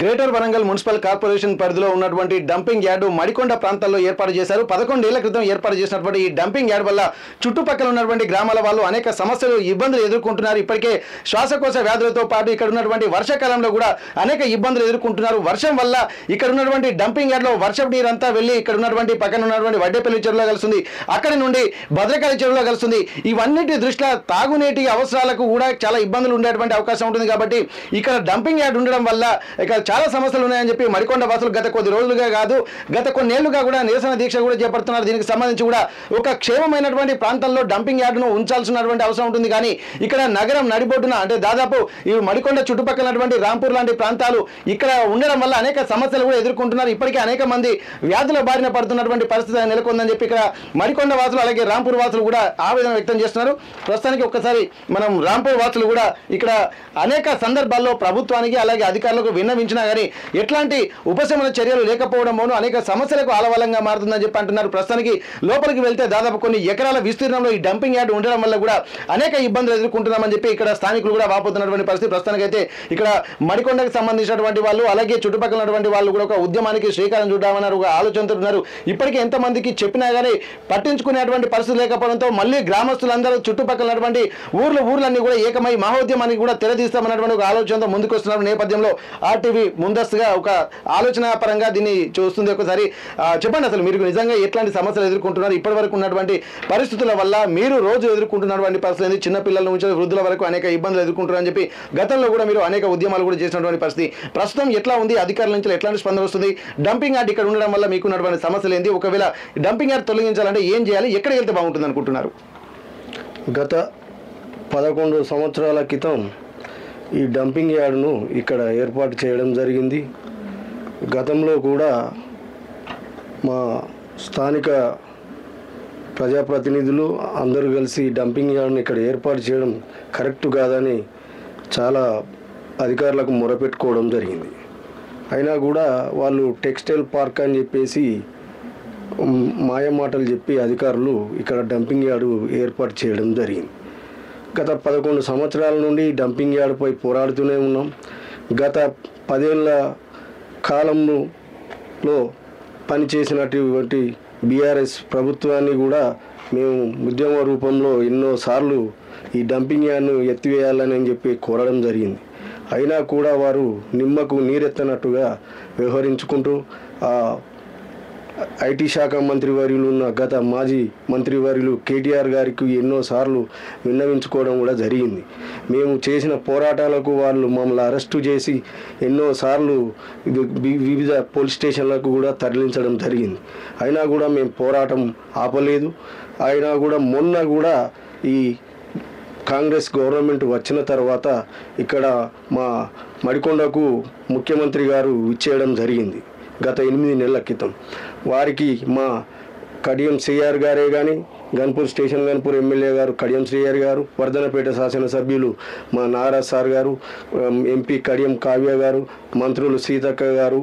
Greater Warangal municipal corporation పరిధిలో ఉన్నటువంటి dumping yard Madikonda ప్రాంతాల్లో ఏర్పాటు చేశారు. 11 ఏళ్ల క్రితం ఏర్పాటు చేసినటువంటి ఈ డంపింగ్ యార్డ్ వల్ల చుట్టుపక్కల ఉన్నటువంటి గ్రామాల వాళ్ళు అనేక సమస్యలు ఇబ్బందులు ఎదుర్కొంటున్నారు. ఇప్పటికే శ్వాసకోశ వ్యాధులతో పాటు ఇక్కడ ఉన్నటువంటి వర్షాకాలంలో కూడా అనేక ఇబ్బందులు ఎదుర్కొంటున్నారు. వర్షం వల్ల ఇక్కడ ఉన్నటువంటి డంపింగ్ యార్డ్లో వర్షపు నీరంతా వెళ్ళి ఇక్కడ ఉన్నటువంటి పక్కన ఉన్నటువంటి వడ్డేపల్లి చెరువులో కలుస్తుంది, అక్కడి నుండి భద్రకాళి చెరువులో కలుస్తుంది. ఇవన్నిటి దృష్ట్యా తాగునీటి అవసరాలకు కూడా చాలా ఇబ్బందులు ఉండేటువంటి అవకాశం ఉంటుంది. కాబట్టి ఇక్కడ డంపింగ్ యార్డ్ ఉండడం వల్ల ఇక్కడ చాలా సమస్యలు ఉన్నాయని చెప్పి మడికొండ వాసులు గత కొద్ది రోజులుగా కాదు గత కొన్నేళ్లుగా కూడా నిరసన దీక్ష కూడా చేపడుతున్నారు. దీనికి సంబంధించి కూడా ఒక క్షేమమైనటువంటి ప్రాంతంలో డంపింగ్ యార్డును ఉంచాల్సినటువంటి అవసరం ఉంటుంది. కానీ ఇక్కడ నగరం నడిబొడ్డున అంటే దాదాపు ఈ మడికొండ చుట్టుపక్కలటువంటి రాంపూర్ లాంటి ప్రాంతాలు ఇక్కడ ఉండడం వల్ల అనేక సమస్యలు కూడా ఎదుర్కొంటున్నారు. ఇప్పటికే అనేక మంది వ్యాధుల బారిన పడుతున్నటువంటి పరిస్థితి నెలకొందని చెప్పి ఇక్కడ మడికొండ వాసులు అలాగే రాంపూర్ వాసులు కూడా ఆవేదన వ్యక్తం చేస్తున్నారు. ప్రస్తుతానికి ఒక్కసారి మనం రాంపూర్ వాసులు కూడా ఇక్కడ అనేక సందర్భాల్లో ప్రభుత్వానికి అలాగే అధికారులకు విన్నవించినా కానీ ఎట్లాంటి ఉపశమన చర్యలు లేకపోవడంలోనూ అనేక సమస్యలకు ఆలవాలంగా మారుతుందని చెప్పి అంటున్నారు. ప్రస్తుతానికి లోపలికి వెళ్తే దాదాపు కొన్ని ఎకరాల విస్తీర్ణంలో ఈ డంపింగ్ యార్డ్ ఉండడం వల్ల కూడా అనేక ఇబ్బందులు ఎదుర్కొంటున్నామని చెప్పి ఇక్కడ స్థానికులు కూడా వాపోతున్నటువంటి పరిస్థితి. ప్రస్తుతానికి అయితే ఇక్కడ మడికొండకు సంబంధించినటువంటి వాళ్ళు అలాగే చుట్టుపక్కల ఉన్నటువంటి వాళ్ళు కూడా ఒక ఉద్యమానికి శ్రీకారం చుట్టామన్నారు, ఒక ఆలోచనతో ఉన్నారు. ఇప్పటికే ఎంతమందికి చెప్పినా కానీ పట్టించుకునేటువంటి పరిస్థితి లేకపోవడంతో మళ్ళీ గ్రామస్తులందరూ చుట్టుపక్కల ఉన్నటువంటి ఊర్లన్నీ కూడా ఏకమై మహోద్యమానికి కూడా తెరదీస్తామన్నటువంటి ఒక ఆలోచనతో ముందుకు వస్తున్న నేపథ్యంలో ఆర్టీవీ ముందస్తుగా ఒక ఆలోచన పరంగా దీన్ని చూస్తుంది. ఒకసారి చెప్పండి, అసలు మీరు నిజంగా ఎట్లాంటి సమస్యలు ఎదుర్కొంటున్నారు? ఇప్పటి వరకు ఉన్నటువంటి పరిస్థితుల వల్ల మీరు రోజు ఎదుర్కొంటున్నటువంటి పరిస్థితి చిన్నపిల్లల నుంచి వృద్ధుల వరకు అనేక ఇబ్బందులు ఎదుర్కొంటున్నారని చెప్పి గతంలో కూడా మీరు అనేక ఉద్యమాలు కూడా చేసినటువంటి పరిస్థితి ప్రస్తుతం ఎట్లా ఉంది? అధికారుల నుంచి ఎట్లాంటి స్పందన వస్తుంది? డంపింగ్ యార్డ్ ఇక్కడ ఉండడం వల్ల మీకు ఉన్నటువంటి సమస్యలు ఏంటి? ఒకవేళ డంపింగ్ యార్డ్ తొలగించాలంటే ఏం చేయాలి? ఎక్కడికి వెళ్తే బాగుంటుంది అనుకుంటున్నారు? గత 11 సంవత్సరాల క్రితం ఈ డంపింగ్ యార్డును ఇక్కడ ఏర్పాటు చేయడం జరిగింది. గతంలో కూడా మా స్థానిక ప్రజాప్రతినిధులు అందరూ కలిసి డంపింగ్ యార్డును ఇక్కడ ఏర్పాటు చేయడం కరెక్ట్ కాదని చాలా అధికారులకు మొరపెట్టుకోవడం జరిగింది. అయినా కూడా వాళ్ళు టెక్స్టైల్ పార్క్ అని చెప్పేసి మాయమాటలు చెప్పి అధికారులు ఇక్కడ డంపింగ్ యార్డు ఏర్పాటు చేయడం జరిగింది. గత 11 సంవత్సరాల నుండి డంపింగ్ యార్డుపై పోరాడుతూనే ఉన్నాం. గత 10 ఏళ్ల కాలంలో పనిచేసినటువంటి బీఆర్ఎస్ ప్రభుత్వాన్ని కూడా మేము ఉద్యమ రూపంలో ఎన్నోసార్లు ఈ డంపింగ్ యార్డ్ను ఎత్తివేయాలని చెప్పి కోరడం జరిగింది. అయినా కూడా వారు నిమ్మకు నీరెత్తనట్టుగా వ్యవహరించుకుంటూ ఐటీ శాఖ మంత్రివర్యులు ఉన్న గత మాజీ మంత్రివర్యులు కేటీఆర్ గారికి ఎన్నోసార్లు విన్నవించుకోవడం కూడా జరిగింది. మేము చేసిన పోరాటాలకు వాళ్ళు మమ్మల్ని అరెస్టు చేసి ఎన్నోసార్లు వివిధ పోలీస్ స్టేషన్లకు కూడా తరలించడం జరిగింది. అయినా కూడా మేము పోరాటం ఆపలేదు. అయినా కూడా మొన్న కూడా ఈ కాంగ్రెస్ గవర్నమెంట్ వచ్చిన తర్వాత ఇక్కడ మా మడికొండకు ముఖ్యమంత్రి గారు ఇచ్చేయడం జరిగింది గత 8 నెలల క్రితం. వారికి మా కడియం శ్రీఆర్ గారే కానీ గన్పూర్ స్టేషన్ గన్పూర్ ఎమ్మెల్యే గారు కడియం శ్రీఆర్ గారు, వర్ధనపేట శాసనసభ్యులు మా నాగరాజ్ సార్ గారు, ఎంపీ కడియం కావ్య గారు, మంత్రులు సీతక్క గారు,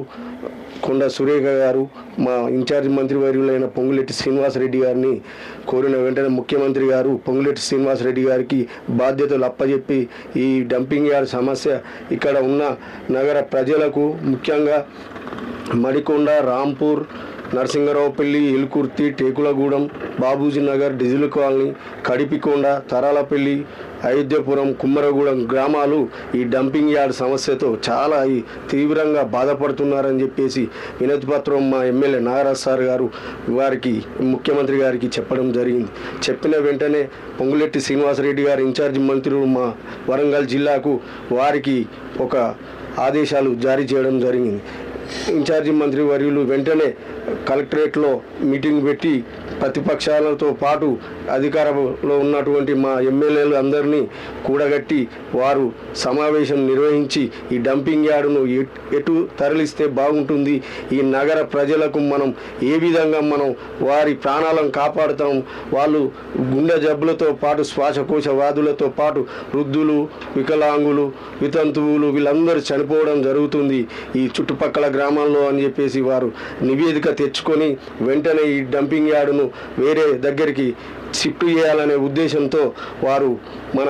కొండ సురేఖ గారు, మా ఇన్ఛార్జ్ మంత్రివర్యులైన పొంగులేటి శ్రీనివాసరెడ్డి గారిని కోరిన వెంటనే ముఖ్యమంత్రి గారు పొంగులేటి శ్రీనివాసరెడ్డి గారికి బాధ్యతలు అప్పచెప్పి ఈ డంపింగ్ యార్డ్ సమస్య ఇక్కడ ఉన్న నగర ప్రజలకు ముఖ్యంగా మడికొండ, రాంపూర్, నరసింగరావుపల్లి, ఇల్కుర్తి, టేకులగూడెం, బాబూజీ నగర్, డిజిల్ కాలనీ, కడిపికొండ, తరాలపల్లి, అయోధ్యపురం, కుమ్మరగూడెం గ్రామాలు ఈ డంపింగ్ యార్డ్ సమస్యతో చాలా తీవ్రంగా బాధపడుతున్నారని చెప్పేసి వినతిపత్రం మా ఎమ్మెల్యే నాగరాజ్ సార్ గారు వారికి ముఖ్యమంత్రి గారికి చెప్పడం జరిగింది. చెప్పిన వెంటనే పొంగులెట్టి శ్రీనివాసరెడ్డి గారు ఇన్ఛార్జి మంత్రులు మా వరంగల్ జిల్లాకు వారికి ఒక ఆదేశాలు జారీ చేయడం జరిగింది. ఇన్ఛార్జి మంత్రి వర్యులు వెంటనే కలెక్టరేట్లో మీటింగ్ పెట్టి ప్రతిపక్షాలతో పాటు అధికారంలో ఉన్నటువంటి మా ఎమ్మెల్యేలు అందరినీ కూడగట్టి వారు సమావేశం నిర్వహించి ఈ డంపింగ్ యార్డును ఎటు తరలిస్తే బాగుంటుంది, ఈ నగర ప్రజలకు మనం ఏ విధంగా మనం వారి ప్రాణాలను కాపాడుతాం, వాళ్ళు గుండె జబ్బులతో పాటు శ్వాసకోశ వ్యాధులతో పాటు వృద్ధులు, వికలాంగులు, వితంతువులు వీళ్ళందరూ చనిపోవడం జరుగుతుంది ఈ చుట్టుపక్కల గ్రామాల్లో అని చెప్పేసి వారు నివేదిక తెచ్చుకొని వెంటనే ఈ డంపింగ్ యార్డును వేరే దగ్గరికి షిఫ్ట్ చేయాలనే ఉద్దేశంతో వారు మన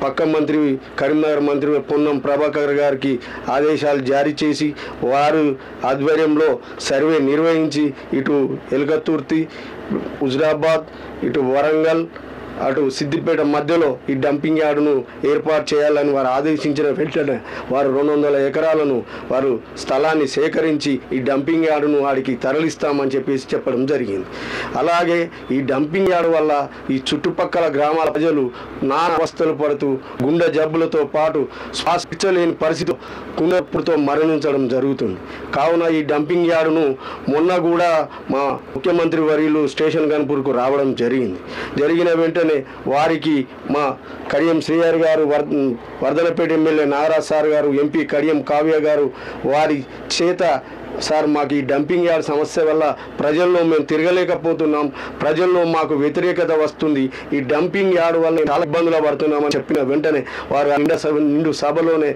పక్క మంత్రి కరీంనగర్ మంత్రి పొన్నం ప్రభాకర్ గారికి ఆదేశాలు జారీ చేసి వారు ఆధ్వర్యంలో సర్వే నిర్వహించి ఇటు ఎలుకతుర్తి, హుజరాబాద్, ఇటు వరంగల్, అటు సిద్దిపేట మధ్యలో ఈ డంపింగ్ యార్డును ఏర్పాటు చేయాలని వారు ఆదేశించిన వెంటనే వారు 200 ఎకరాలను వారు స్థలాన్ని సేకరించి ఈ డంపింగ్ యార్డును వాడికి తరలిస్తామని చెప్పేసి చెప్పడం జరిగింది. అలాగే ఈ డంపింగ్ యార్డు వల్ల ఈ చుట్టుపక్కల గ్రామాల ప్రజలు నానా అవస్థలు పడుతూ గుండె జబ్బులతో పాటు శ్వాసించలేని పరిస్థితి కుండపుతో మరణించడం జరుగుతుంది. కావున ఈ డంపింగ్ యార్డును మొన్న కూడా మా ముఖ్యమంత్రి వర్యులు స్టేషన్ గన్పూర్కు రావడం జరిగిన వెంటనే వారికి మా కడియం శ్రీహరి గారు, వర్ధనపేట ఎమ్మెల్యే నాగరాజ్ సార్ గారు, ఎంపీ కడియం కావ్య గారు వారి చేత సార్ మాకు ఈ డంపింగ్ యార్డ్ సమస్య వల్ల ప్రజల్లో మేము తిరగలేకపోతున్నాం, ప్రజల్లో మాకు వ్యతిరేకత వస్తుంది, ఈ డంపింగ్ యార్డ్ వల్ల చాలా ఇబ్బందులు పడుతున్నామని చెప్పిన వెంటనే వారు నిండు సభలోనే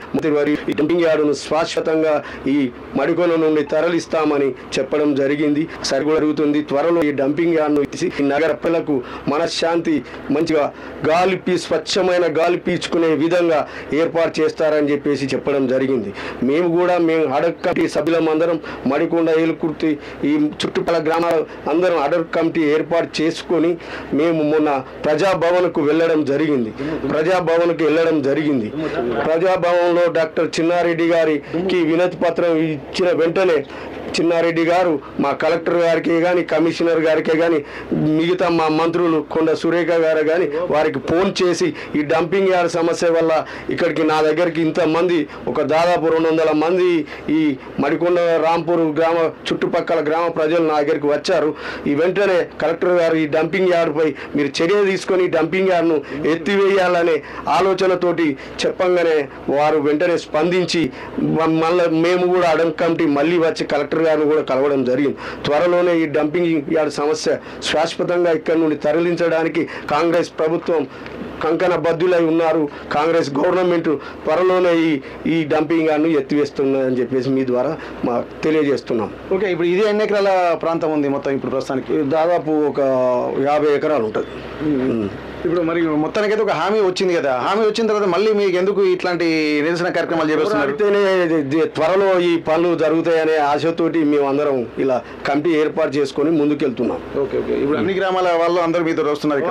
ఈ డంపింగ్ యార్డును శాశ్వతంగా ఈ మడికొల నుండి తరలిస్తామని చెప్పడం జరిగింది. జరుగుతుంది. త్వరలో ఈ డంపింగ్ యార్డ్ను ఇచ్చి ఈ నగర ప్రజలకు మనశ్శాంతి, మంచిగా స్వచ్ఛమైన గాలి పీల్చుకునే విధంగా ఏర్పాటు చేస్తారని చెప్పేసి చెప్పడం జరిగింది. మేము అడక్ కమిటీ సభ్యులమందరం మడికొండ, ఏలుకుర్తి, ఈ చుట్టుపక్కల గ్రామాలు అందరం అడర్ కమిటీ ఏర్పాటు చేసుకొని మేము మొన్న ప్రజాభవన్కు వెళ్ళడం జరిగింది. ప్రజాభవన్లో డాక్టర్ చిన్నారెడ్డి గారికి వినతి పత్రం ఇచ్చిన వెంటనే చిన్నారెడ్డి గారు మా కలెక్టర్ గారికి కానీ, కమిషనర్ గారికి కానీ, మిగతా మా మంత్రులు కొండ సురేఖ గారు కానీ వారికి ఫోన్ చేసి ఈ డంపింగ్ యార్డ్ సమస్య వల్ల ఇక్కడికి నా దగ్గరికి ఇంతమంది ఒక దాదాపు 200 మంది ఈ మడికొండ, రాంపూర్ చుట్టుపక్కల గ్రామ ప్రజలు నా దగ్గరికి వచ్చారు. ఈ వెంటనే కలెక్టర్ గారు ఈ డంపింగ్ యార్డ్పై మీరు చర్య తీసుకొని డంపింగ్ యార్డ్ను ఎత్తివేయాలనే ఆలోచనతోటి చెప్పంగానే వారు వెంటనే స్పందించి మళ్ళీ మేము కూడా అడక్ కమిటీ మళ్ళీ వచ్చి కలెక్టర్ గారిని కూడా కలవడం జరిగింది. త్వరలోనే ఈ డంపింగ్ యార్డ్ సమస్య శాశ్వతంగా ఇక్కడి నుండి తరలించడానికి కాంగ్రెస్ ప్రభుత్వం కంకణ బద్దులై ఉన్నారు. కాంగ్రెస్ గవర్నమెంట్ త్వరలోనే ఈ డంపింగ్ యార్డ్ను ఎత్తివేస్తుందని చెప్పేసి మీ ద్వారా తెలియజేస్తున్నాం. ఓకే, ఇప్పుడు ఇది ఎన్ని ఎకరాల ప్రాంతం ఉంది మొత్తం? ఇప్పుడు ప్రస్తుతానికి దాదాపు ఒక 50 ఎకరాలు ఉంటుంది. ఇప్పుడు మరి మొత్తానికైతే ఒక హామీ వచ్చింది కదా, హామీ వచ్చిన తర్వాత మళ్ళీ మీకు ఎందుకు ఇట్లాంటి నిరసన కార్యక్రమాలు చేస్తున్నారు? త్వరలో ఈ పనులు జరుగుతాయనే ఆశతోటి మేము అందరం ఇలా కమిటీ ఏర్పాటు చేసుకొని ముందుకెళ్తున్నాం. ఓకే, ఇప్పుడు అన్ని గ్రామాల వాళ్ళు అందరూ మీతో వస్తున్నారు?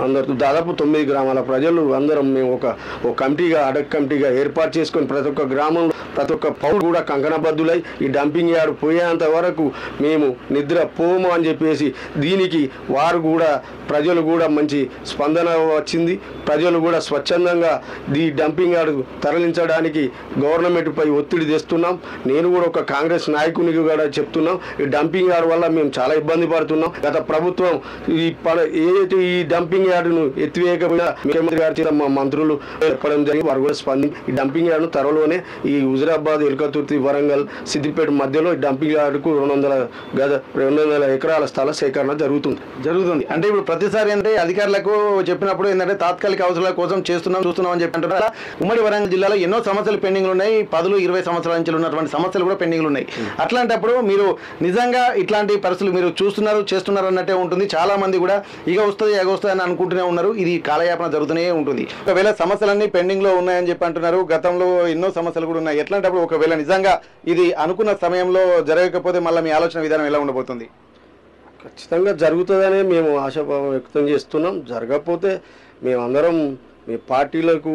అందరు దాదాపు 9 గ్రామాల ప్రజలు అందరం మేము ఒక కమిటీగా, అడక్ కమిటీగా ఏర్పాటు చేసుకొని ప్రతి ఒక్క గ్రామంలో ప్రతి ఒక్క పౌరు కూడా కంకణబద్దులై ఈ డంపింగ్ యార్డ్ పోయేంత వరకు మేము నిద్ర పోము అని చెప్పేసి దీనికి వారు కూడా, ప్రజలు కూడా మంచి స్పందన వచ్చింది. ప్రజలు కూడా స్వచ్ఛందంగా ఈ డంపింగ్ యార్డ్ తరలించడానికి గవర్నమెంట్పై ఒత్తిడి తెస్తున్నాం. నేను కూడా ఒక కాంగ్రెస్ నాయకునికి కూడా చెప్తున్నాం, ఈ డంపింగ్ యార్డ్ వల్ల మేము చాలా ఇబ్బంది పడుతున్నాం. గత ప్రభుత్వం ఏదైతే ఈ డంపింగ్ యార్డును ఎత్తివేయకపోయినా ముఖ్యమంత్రి గారి చేత మా మంత్రులు చెప్పడం జరిగింది. వారు కూడా స్పందించి ఈ డంపింగ్ యార్డ్ను త్వరలోనే ఈ హుజరాబాద్, ఎలుకతుర్తి, వరంగల్, సిద్దిపేట మధ్యలో ఈ డంపింగ్ యార్డుకు 200 ఎకరాల స్థల సేకరణ జరుగుతుంది. అంటే ఇప్పుడు ప్రతిసారి అంటే అధికారులకు చెప్పినప్పుడు ఏంటంటే తాత్కాలిక అవసరాల కోసం చూస్తున్నాం అని చెప్పి అంటున్నారు. ఉమ్మడి వరంగల్ జిల్లాలో ఎన్నో సమస్యలు పెండింగ్లు ఉన్నాయి. 10-20 సంవత్సరాల నుంచి ఉన్నటువంటి సమస్యలు కూడా పెండింగ్లు ఉన్నాయి. అట్లాంటప్పుడు మీరు నిజంగా ఇట్లాంటి పరిస్థితులు మీరు చేస్తున్నారు అన్నట్టే ఉంటుంది. చాలా మంది కూడా ఇక వస్తుంది అని అనుకుంటూనే ఉన్నారు. ఇది కాలయాపన జరుగుతూనే ఉంటుంది. ఒకవేళ సమస్యలన్నీ పెండింగ్ లో ఉన్నాయని చెప్పి అంటున్నారు. గతంలో ఎన్నో సమస్యలు కూడా ఉన్నాయి. ఎట్లాంటప్పుడు ఒకవేళ నిజంగా ఇది అనుకున్న సమయంలో జరగకపోతే మళ్ళీ మీ ఆలోచన విధానం ఎలా ఉండబోతుంది? ఖచ్చితంగా జరుగుతుందనే మేము ఆశాభావం వ్యక్తం చేస్తున్నాం. జరగకపోతే మేమందరం మీ పార్టీలకు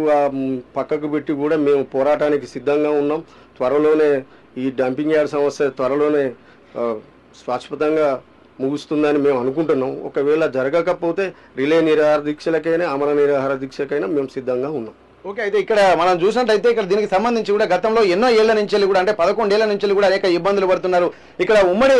పక్కకు పెట్టి కూడా మేము పోరాటానికి సిద్ధంగా ఉన్నాం. త్వరలోనే ఈ డంపింగ్ యార్డ్ సమస్య త్వరలోనే శాశ్వతంగా ముగుస్తుందని మేము అనుకుంటున్నాం. ఒకవేళ జరగకపోతే రిలే నిరాహార దీక్షలకైనా, అమర నిరాహార దీక్షకైనా మేము సిద్ధంగా ఉన్నాం. ఓకే, అయితే ఇక్కడ మనం చూసినట్టయితే ఇక్కడ దీనికి సంబంధించి కూడా గతంలో ఎన్నో ఏళ్ల నుంచి కూడా అంటే 11 ఏళ్ల నుంచి కూడా అనేక ఇబ్బందులు పడుతున్నారు. ఇక్కడ ఉమ్మడి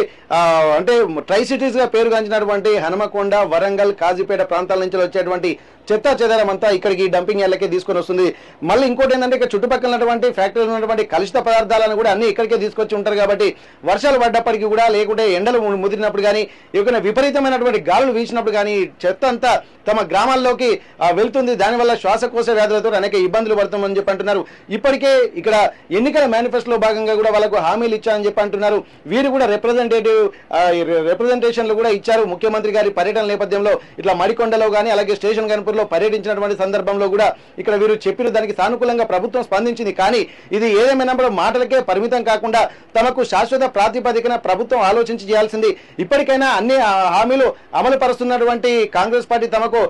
అంటే ట్రై సిటీస్ గా పేరుగాంచినటువంటి హనుమకొండ, వరంగల్, కాజీపేట ప్రాంతాల నుంచి వచ్చేటువంటి చెత్తా చెదారం అంతా ఇక్కడికి డంపింగ్ యార్డ్లకే తీసుకొని వస్తుంది. మళ్ళీ ఇంకోటి ఏంటంటే ఇక్కడ చుట్టుపక్కల ఉన్నటువంటి ఫ్యాక్టరీలు ఉన్నటువంటి కలుషిత పదార్థాలను కూడా అన్ని ఇక్కడికే తీసుకొచ్చి ఉంటారు. కాబట్టి వర్షాలు పడ్డప్పటికీ కూడా, లేకుంటే ఎండలు ముదిరినప్పుడు కానీ, ఏదైనా విపరీతమైనటువంటి గాలులు వీసినప్పుడు కానీ చెత్త అంతా తమ గ్రామాల్లోకి వెళ్తుంది. దానివల్ల శ్వాసకోశ వ్యాధులతో అనేక అనేక ఇబ్బందులు పడుతామని చెప్పి అంటున్నారు. ఇప్పటికే ఇక్కడ ఎన్నికల మేనిఫెస్టోలో భాగంగా కూడా వాళ్ళకు హామీలు ఇచ్చారని చెప్పి అంటున్నారు. వీరు కూడా రిప్రజెంటేషన్లు కూడా ఇచ్చారు. ముఖ్యమంత్రి గారి పర్యటన నేపథ్యంలో ఇట్లా మడికొండలో కానీ అలాగే స్టేషన్ గన్పూర్లో పర్యటించినటువంటి సందర్భంలో కూడా ఇక్కడ వీరు చెప్పిన దానికి సానుకూలంగా ప్రభుత్వం స్పందించింది. కానీ ఇది ఏదేమైనా మాటలకే పరిమితం కాకుండా తమకు శాశ్వత ప్రాతిపదికన ప్రభుత్వం ఆలోచించి చేయాల్సింది. ఇప్పటికైనా అన్ని హామీలు అమలు పరుస్తున్నటువంటి కాంగ్రెస్ పార్టీ తమకు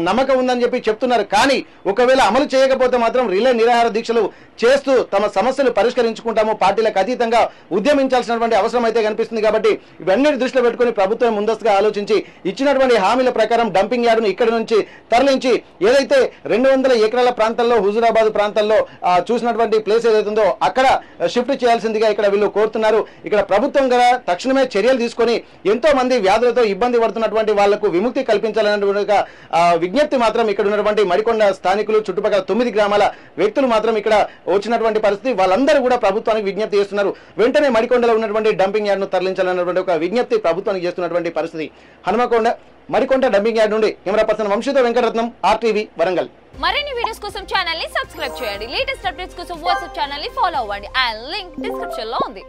నమ్మకం ఉందని చెప్పి చెప్తున్నారు. కానీ ఒకవేళ అమలు చేయకపోతే మాత్రం రిలే నిరాహార దీక్షలు చేస్తూ తమ సమస్యలు పరిష్కరించుకుంటాము, పార్టీలకు అతీతంగా ఉద్యమించాల్సినటువంటి అవసరం అయితే కనిపిస్తుంది. కాబట్టి ఇవన్నీ దృష్టిలో పెట్టుకుని ప్రభుత్వం ముందస్తుగా ఆలోచించి ఇచ్చినటువంటి హామీల ప్రకారం డంపింగ్ యార్డును ఇక్కడి నుంచి తరలించి ఏదైతే 200 ఎకరాల ప్రాంతాల్లో హుజూరాబాద్ ప్రాంతాల్లో చూసినటువంటి ప్లేస్ ఏదైతుందో అక్కడ షిఫ్ట్ చేయాల్సిందిగా ఇక్కడ వీళ్ళు కోరుతున్నారు. ఇక్కడ ప్రభుత్వం కదా తక్షణమే చర్యలు తీసుకొని ఎంతో మంది వ్యాధులతో ఇబ్బంది పడుతున్నటువంటి వాళ్లకు విముక్తి కల్పించాలనేటువంటి విజ్ఞప్తి మాత్రం ఇక్కడ ఉన్నటువంటి మడికొండ స్థానికులు చుట్టుపక్కల 9 గ్రామాల వ్యక్తులు మాత్రం ఇక్కడ వచ్చినటువంటి పరిస్థితి. వాళ్ళందరూ కూడా ప్రభుత్వానికి విజ్ఞప్తి చేస్తున్నారు. వెంటనే మడికొండలో ఉన్నటువంటి డంపింగ్ యార్డ్ను తరలించాలన్నటువంటి ఒక విజ్ఞప్తి ప్రభుత్వానికి చేస్తున్నటువంటి పరిస్థితి. మడికొండ డంపింగ్ యార్డ్ నుండి కెమెరా పర్సన్ వంశీతో వెంకటరత్నం, RTV వరంగల్. మరిన్ని వీడియోస్ కోసం ఛానల్ ని సబ్స్క్రైబ్ చేయండి. లేటెస్ట్ అప్డేట్స్ కోసం వాట్సాప్ ఛానల్ ని ఫాలో అవ్వండి. ఆ లింక్ డిస్క్రిప్షన్ లో ఉంది.